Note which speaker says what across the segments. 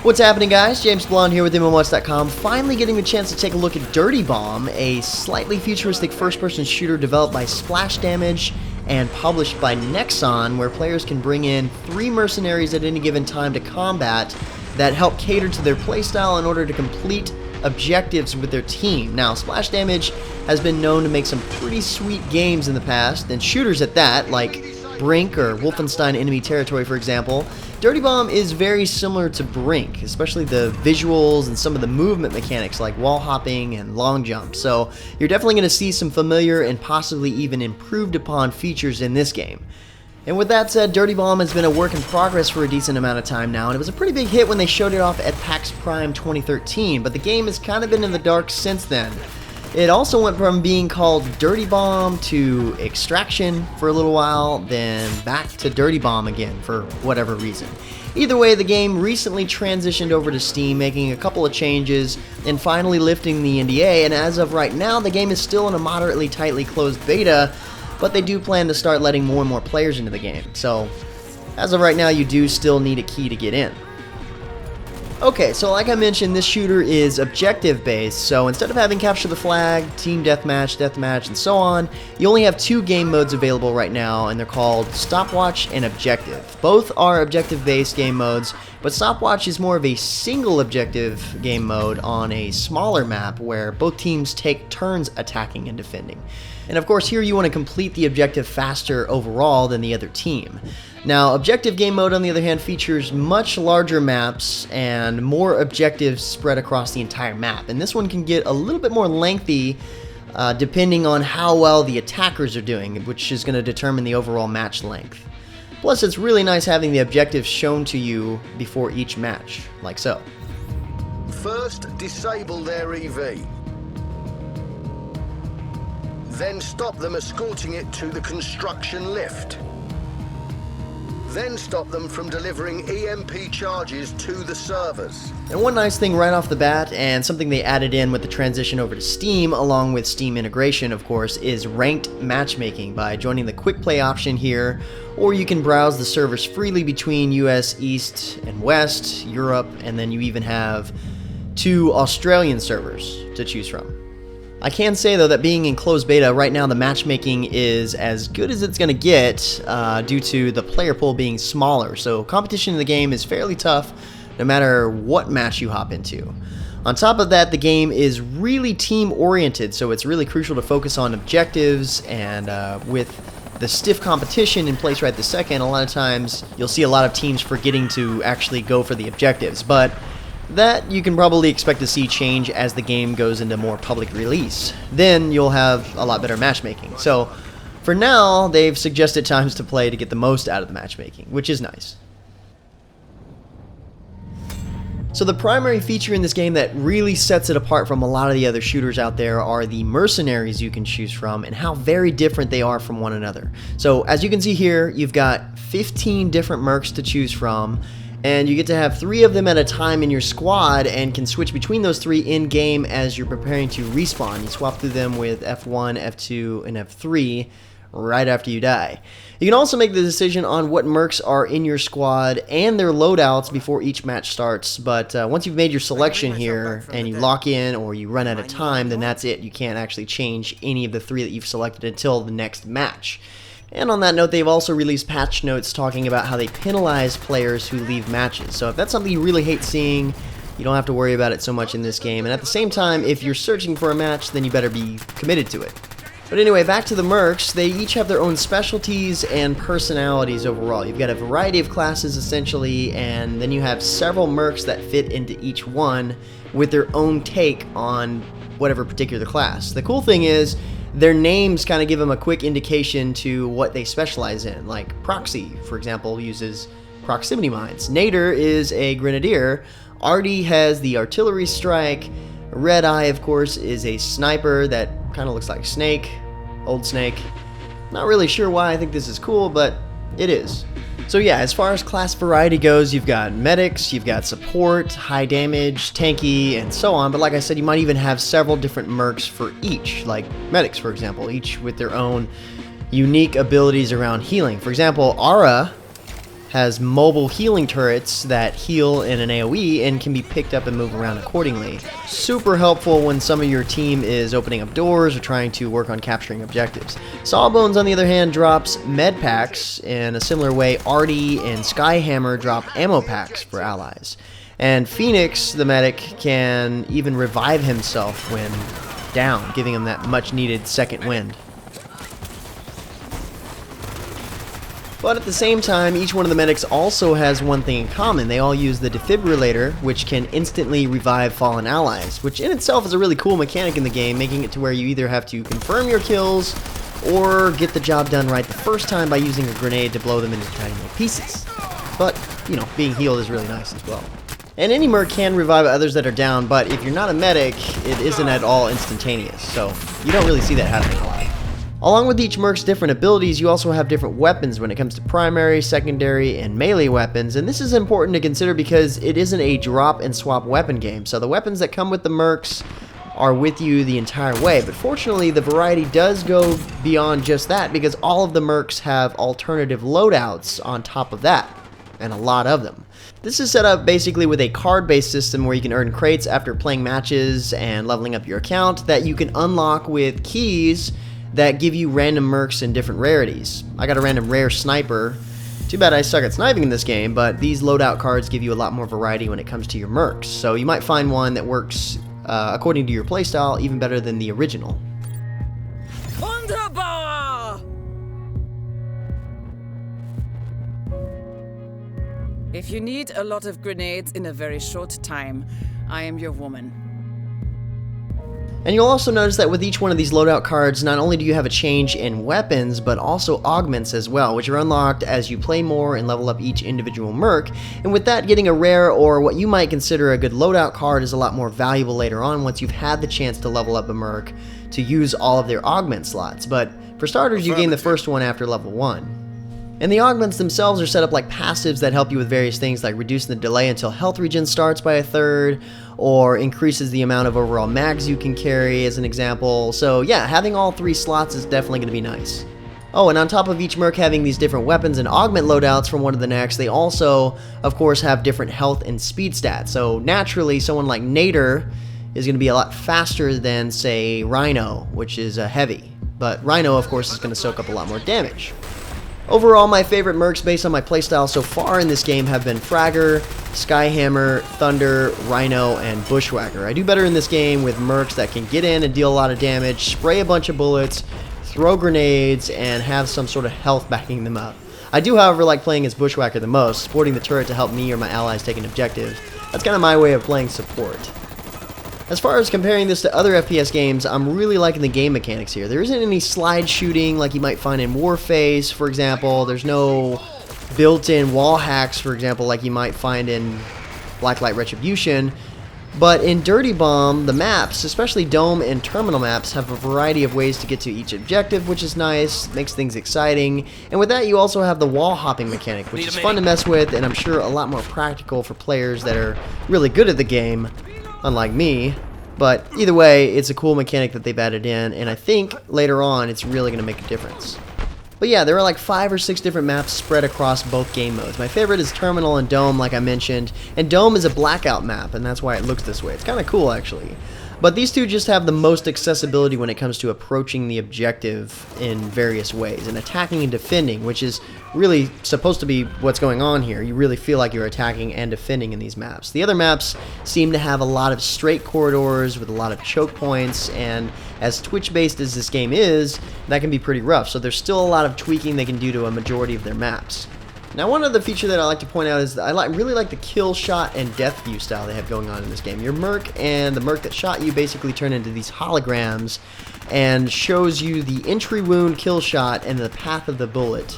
Speaker 1: What's happening, guys? James Blonde here with MMOHuts.com, finally getting the chance to take a look at Dirty Bomb, a slightly futuristic first-person shooter developed by Splash Damage and published by Nexon, where players can bring in 3 mercenaries at any given time to combat that help cater to their playstyle in order to complete objectives with their team. Now, Splash Damage has been known to make some pretty sweet games in the past, and shooters at that, like Brink or Wolfenstein Enemy Territory, for example. Dirty Bomb is very similar to Brink, especially the visuals and some of the movement mechanics like wall hopping and long jumps. So you're definitely going to see some familiar and possibly even improved upon features in this game. And with that said, Dirty Bomb has been a work in progress for a decent amount of time now, and it was a pretty big hit when they showed it off at PAX Prime 2013, but the game has kind of been in the dark since then. It also went from being called Dirty Bomb to Extraction for a little while, then back to Dirty Bomb again for whatever reason. Either way, the game recently transitioned over to Steam, making a couple of changes and finally lifting the NDA, and as of right now, the game is still in a moderately tightly closed beta, but they do plan to start letting more and more players into the game. So, as of right now, you do still need a key to get in. Okay, so like I mentioned, this shooter is objective-based, so instead of having capture the flag, team deathmatch, and so on, you only have 2 game modes available right now, and they're called Stopwatch and Objective. Both are objective-based game modes, but Stopwatch is more of a single objective game mode on a smaller map where both teams take turns attacking and defending. And of course, here you want to complete the objective faster overall than the other team. Now, objective game mode, on the other hand, features much larger maps and more objectives spread across the entire map. And this one can get a little bit more lengthy depending on how well the attackers are doing, which is going to determine the overall match length. Plus, it's really nice having the objectives shown to you before each match, like so.
Speaker 2: First, disable their EV. Then stop them escorting it to the construction lift. Then stop them from delivering EMP charges to the servers.
Speaker 1: And one nice thing right off the bat, and something they added in with the transition over to Steam, along with Steam integration, of course, is ranked matchmaking by joining the quick play option here, or you can browse the servers freely between US East and West, Europe, and then you even have 2 Australian servers to choose from. I can say, though, that being in closed beta, right now the matchmaking is as good as it's going to get due to the player pool being smaller, so competition in the game is fairly tough no matter what match you hop into. On top of that, the game is really team-oriented, so it's really crucial to focus on objectives, and with the stiff competition in place right this second, a lot of times you'll see a lot of teams forgetting to actually go for the objectives, but that you can probably expect to see change as the game goes into more public release. Then you'll have a lot better matchmaking. So for now, they've suggested times to play to get the most out of the matchmaking, which is nice. So the primary feature in this game that really sets it apart from a lot of the other shooters out there are the mercenaries you can choose from and how very different they are from one another. So as you can see here, you've got 15 different mercs to choose from, and you get to have 3 of them at a time in your squad and can switch between those 3 in-game as you're preparing to respawn. You swap through them with F1, F2, and F3 right after you die. You can also make the decision on what mercs are in your squad and their loadouts before each match starts, but once you've made your selection here and you lock in or you run out of time, then that's it. You can't actually change any of the 3 that you've selected until the next match. And on that note, they've also released patch notes talking about how they penalize players who leave matches. So if that's something you really hate seeing, you don't have to worry about it so much in this game. And at the same time, if you're searching for a match, then you better be committed to it. But anyway, back to the mercs. They each have their own specialties and personalities overall. You've got a variety of classes essentially, and then you have several mercs that fit into each one with their own take on whatever particular class. The cool thing is, their names kind of give them a quick indication to what they specialize in. Like Proxy, for example, uses proximity mines. Nader is a grenadier. Artie has the artillery strike. Red Eye, of course, is a sniper that kind of looks like Snake. Old Snake. Not really sure why I think this is cool, but it is. So yeah, as far as class variety goes, you've got medics, you've got support, high damage, tanky, and so on. But like I said, you might even have several different mercs for each, like medics, for example, each with their own unique abilities around healing. For example, Ara has mobile healing turrets that heal in an AoE and can be picked up and move around accordingly. Super helpful when some of your team is opening up doors or trying to work on capturing objectives. Sawbones, on the other hand, drops med packs. In a similar way, Artie and Skyhammer drop ammo packs for allies. And Phoenix, the medic, can even revive himself when down, giving him that much needed second wind. But at the same time, each one of the medics also has one thing in common. They all use the defibrillator, which can instantly revive fallen allies, which in itself is a really cool mechanic in the game, making it to where you either have to confirm your kills or get the job done right the first time by using a grenade to blow them into tiny little pieces. But, you know, being healed is really nice as well. And any merc can revive others that are down, but if you're not a medic, it isn't at all instantaneous, so you don't really see that happening a lot. Along with each merc's different abilities, you also have different weapons when it comes to primary, secondary, and melee weapons, and this is important to consider because it isn't a drop and swap weapon game, so the weapons that come with the mercs are with you the entire way, but fortunately the variety does go beyond just that because all of the mercs have alternative loadouts on top of that, and a lot of them. This is set up basically with a card-based system where you can earn crates after playing matches and leveling up your account that you can unlock with keys that give you random mercs and different rarities. I got a random rare sniper. Too bad I suck at sniping in this game, but these loadout cards give you a lot more variety when it comes to your mercs, so you might find one that works according to your playstyle even better than the original.
Speaker 3: Wunderbar! If you need a lot of grenades in a very short time, I am your woman.
Speaker 1: And you'll also notice that with each one of these loadout cards, not only do you have a change in weapons, but also augments as well, which are unlocked as you play more and level up each individual merc. And with that, getting a rare or what you might consider a good loadout card is a lot more valuable later on once you've had the chance to level up a merc to use all of their augment slots. But for starters, you gain the first one after level 1. And the augments themselves are set up like passives that help you with various things like reducing the delay until health regen starts by a third, or increases the amount of overall mags you can carry as an example. So yeah, having all 3 slots is definitely going to be nice. Oh, and on top of each merc having these different weapons and augment loadouts from one to the next, they also, of course, have different health and speed stats. So naturally, someone like Nader is going to be a lot faster than, say, Rhino, which is a heavy. But Rhino, of course, is going to soak up a lot more damage. Overall, my favorite mercs based on my playstyle so far in this game have been Fragger, Skyhammer, Thunder, Rhino, and Bushwhacker. I do better in this game with mercs that can get in and deal a lot of damage, spray a bunch of bullets, throw grenades, and have some sort of health backing them up. I do, however, like playing as Bushwhacker the most, supporting the turret to help me or my allies take an objective. That's kind of my way of playing support. As far as comparing this to other FPS games, I'm really liking the game mechanics here. There isn't any slide shooting like you might find in Warface, for example. There's no built-in wall hacks, for example, like you might find in Blacklight Retribution. But in Dirty Bomb, the maps, especially Dome and Terminal maps, have a variety of ways to get to each objective, which is nice, makes things exciting. And with that, you also have the wall hopping mechanic, which is fun to mess with, and I'm sure a lot more practical for players that are really good at the game, unlike me. But either way, it's a cool mechanic that they've added in, and I think later on it's really going to make a difference. But yeah, there are like 5 or 6 different maps spread across both game modes. My favorite is Terminal and Dome, like I mentioned, and Dome is a blackout map, and that's why it looks this way. It's kind of cool, actually. But these two just have the most accessibility when it comes to approaching the objective in various ways, and attacking and defending, which is really supposed to be what's going on here. You really feel like you're attacking and defending in these maps. The other maps seem to have a lot of straight corridors with a lot of choke points, and as Twitch-based as this game is, that can be pretty rough, so there's still a lot of tweaking they can do to a majority of their maps. Now, one other feature that I like to point out is that I really like the kill shot and death view style they have going on in this game. Your merc and the merc that shot you basically turn into these holograms and shows you the entry wound kill shot and the path of the bullet.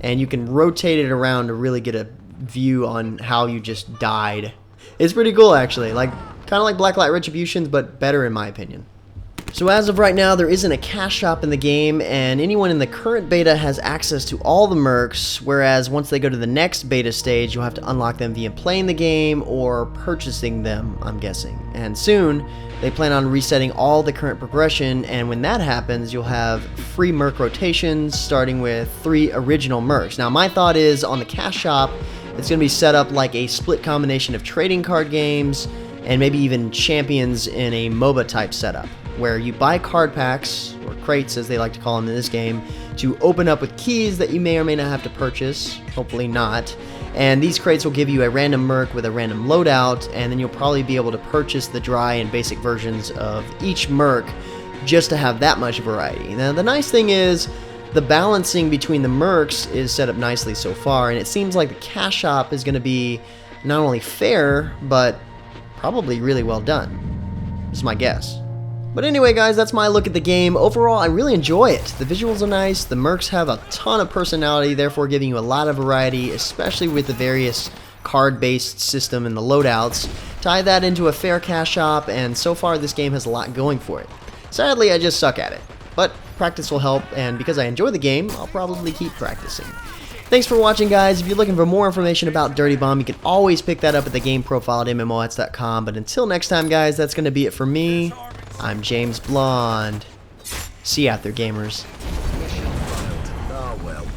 Speaker 1: And you can rotate it around to really get a view on how you just died. It's pretty cool, actually. Like, kind of like Blacklight Retributions, but better in my opinion. So as of right now, there isn't a cash shop in the game, and anyone in the current beta has access to all the mercs, whereas once they go to the next beta stage, you'll have to unlock them via playing the game or purchasing them, I'm guessing. And soon, they plan on resetting all the current progression, and when that happens, you'll have free merc rotations, starting with 3 original mercs. Now, my thought is, on the cash shop, it's going to be set up like a split combination of trading card games, and maybe even champions in a MOBA type setup, where you buy card packs, or crates as they like to call them in this game, to open up with keys that you may or may not have to purchase, hopefully not. And these crates will give you a random merc with a random loadout, and then you'll probably be able to purchase the dry and basic versions of each merc just to have that much variety. Now the nice thing is, the balancing between the mercs is set up nicely so far, and it seems like the cash shop is going to be not only fair, but probably really well done. This is my guess. But anyway, guys, that's my look at the game. Overall, I really enjoy it. The visuals are nice, the mercs have a ton of personality, therefore giving you a lot of variety, especially with the various card-based system and the loadouts. Tie that into a fair cash shop, and so far this game has a lot going for it. Sadly, I just suck at it. But practice will help, and because I enjoy the game, I'll probably keep practicing. Thanks for watching, guys. If you're looking for more information about Dirty Bomb, you can always pick that up at the game profile at MMOHuts.com. But until next time, guys, that's going to be it for me. I'm James Blonde. See you out there, gamers.
Speaker 2: Ah, well.